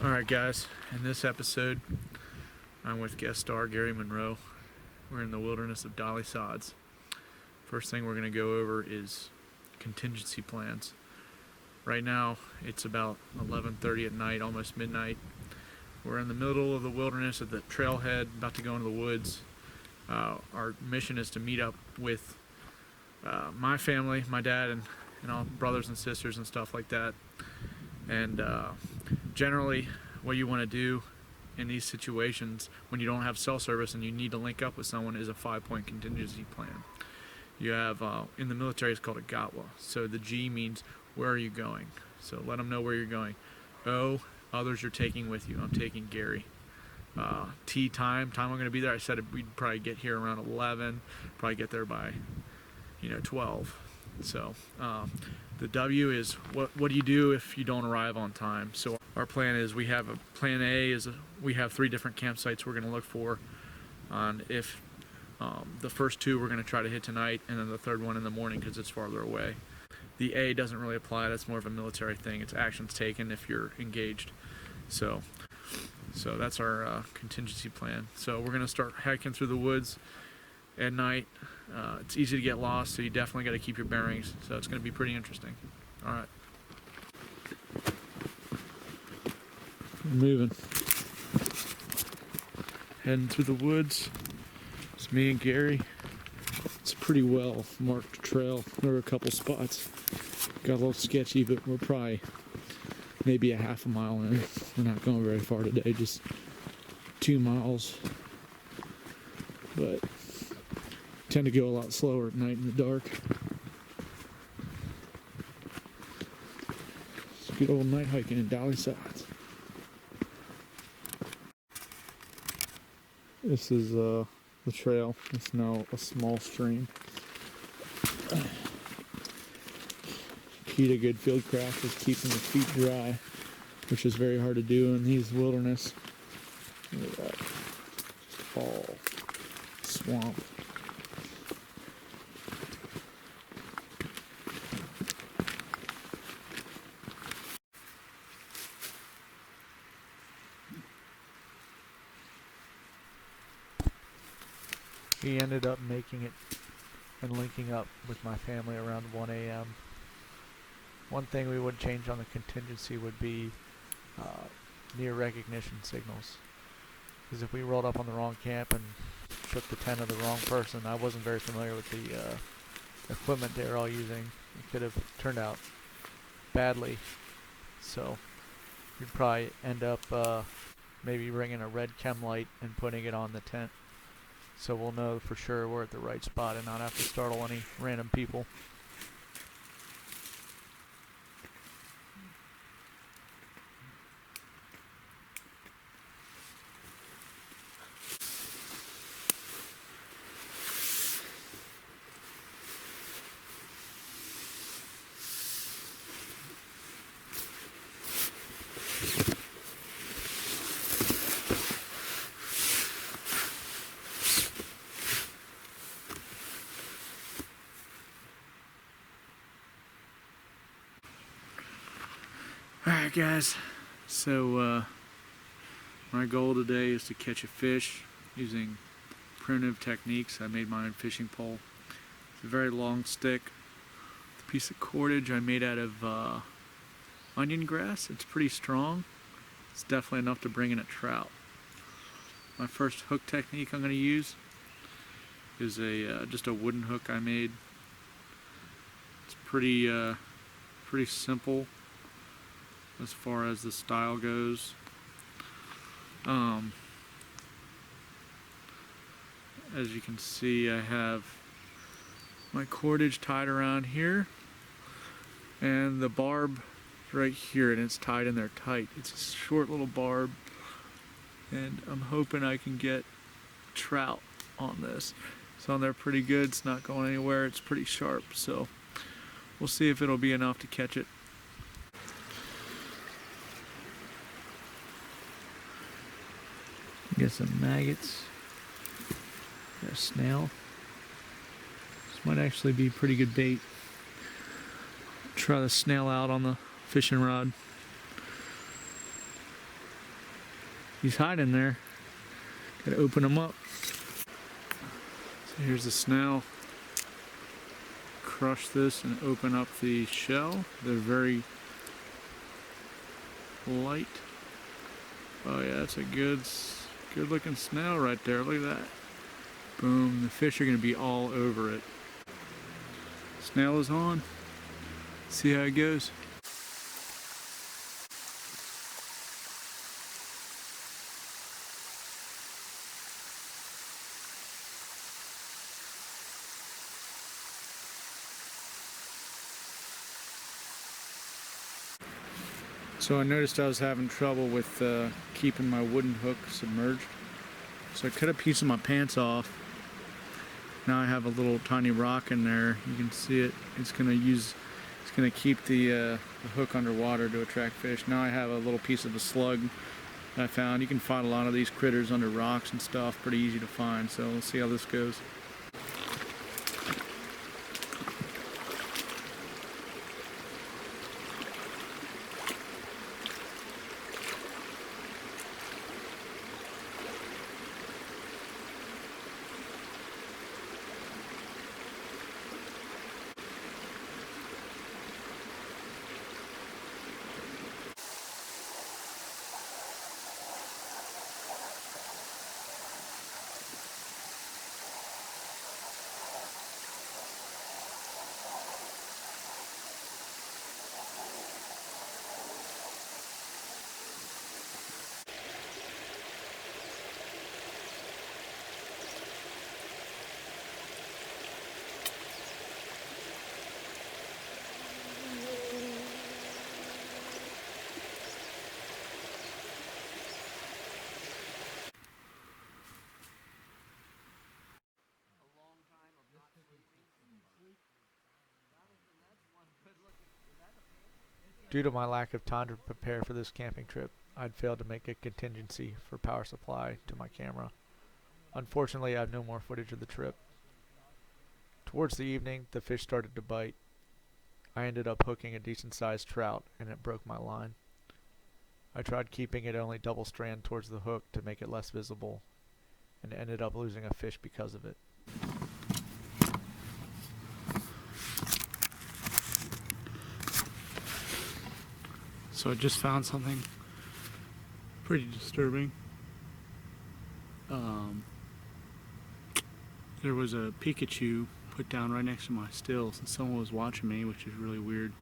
Alright guys, in this episode I'm with guest star Gary Monroe. We're in the wilderness of Dolly Sods. First thing we're going to go over is contingency plans. Right now it's about 11:30 at night, almost midnight. We're in the middle of the wilderness at the trailhead, about to go into the woods. Our mission is to meet up with my family, my dad and all brothers and sisters and stuff like that. And generally what you want to do in these situations when you don't have cell service and you need to link up with someone is a 5-point contingency plan. You have in the military it's called a GOTWA. So the G means where are you going, so let them know where you're going. O, others you're taking with you. I'm taking Gary. T, time I'm going to be there. I said we'd probably get here around 11, probably get there by 12. So the W is what do you do if you don't arrive on time. So our plan is we have plan A is we have 3 different campsites we're going to look for. If the first 2 we're going to try to hit tonight, and then the third one in the morning because it's farther away. The A doesn't really apply. That's more of a military thing. It's actions taken if you're engaged. So that's our contingency plan. So we're going to start hiking through the woods at night. It's easy to get lost, so you definitely got to keep your bearings. So it's going to be pretty interesting. All right. Moving. Heading through the woods. It's me and Gary. It's a pretty well marked trail. There are a couple spots. Got a little sketchy, but we're probably maybe a half a mile in. We're not going very far today, just 2 miles. But tend to go a lot slower at night in the dark. It's good old night hiking in Dolly Sods. This is the trail. It's now a small stream. Key to good field craft is keeping your feet dry, which is very hard to do in these wilderness. Look at that. Just all swamp. We ended up making it and linking up with my family around 1 a.m. One thing we would change on the contingency would be near recognition signals. Because if we rolled up on the wrong camp and took the tent of the wrong person, I wasn't very familiar with the equipment they were all using. It could have turned out badly. So we'd probably end up maybe ringing a red chem light and putting it on the tent. So we'll know for sure we're at the right spot and not have to startle any random people. Alright guys, so my goal today is to catch a fish using primitive techniques. I made mine fishing pole. It's a very long stick. It's a piece of cordage I made out of onion grass. It's pretty strong. It's definitely enough to bring in a trout. My first hook technique I'm going to use is just a wooden hook I made. It's pretty simple as far as the style goes. As you can see, I have my cordage tied around here and the barb right here, and it's tied in there tight. It's a short little barb, and I'm hoping I can get trout on this. It's on there pretty good. It's not going anywhere. It's pretty sharp, so we'll see if it'll be enough to catch it. Get some maggots. Got a snail. This might actually be pretty good bait. Try the snail out on the fishing rod. He's hiding there. Gotta open him up. So here's the snail. Crush this and open up the shell. They're very light. Oh yeah, that's a good looking snail right there. Look at that. Boom, the fish are gonna be all over it. Snail is on. See how it goes. So I noticed I was having trouble with keeping my wooden hook submerged. So I cut a piece of my pants off. Now I have a little tiny rock in there. You can see it. It's gonna keep the hook underwater to attract fish. Now I have a little piece of a slug that I found. You can find a lot of these critters under rocks and stuff. Pretty easy to find. So let's see how this goes. Due to my lack of time to prepare for this camping trip, I'd failed to make a contingency for power supply to my camera. Unfortunately, I have no more footage of the trip. Towards the evening, the fish started to bite. I ended up hooking a decent sized trout and it broke my line. I tried keeping it only double strand towards the hook to make it less visible and ended up losing a fish because of it. So I just found something pretty disturbing. There was a Pikachu put down right next to my stills and someone was watching me, which is really weird.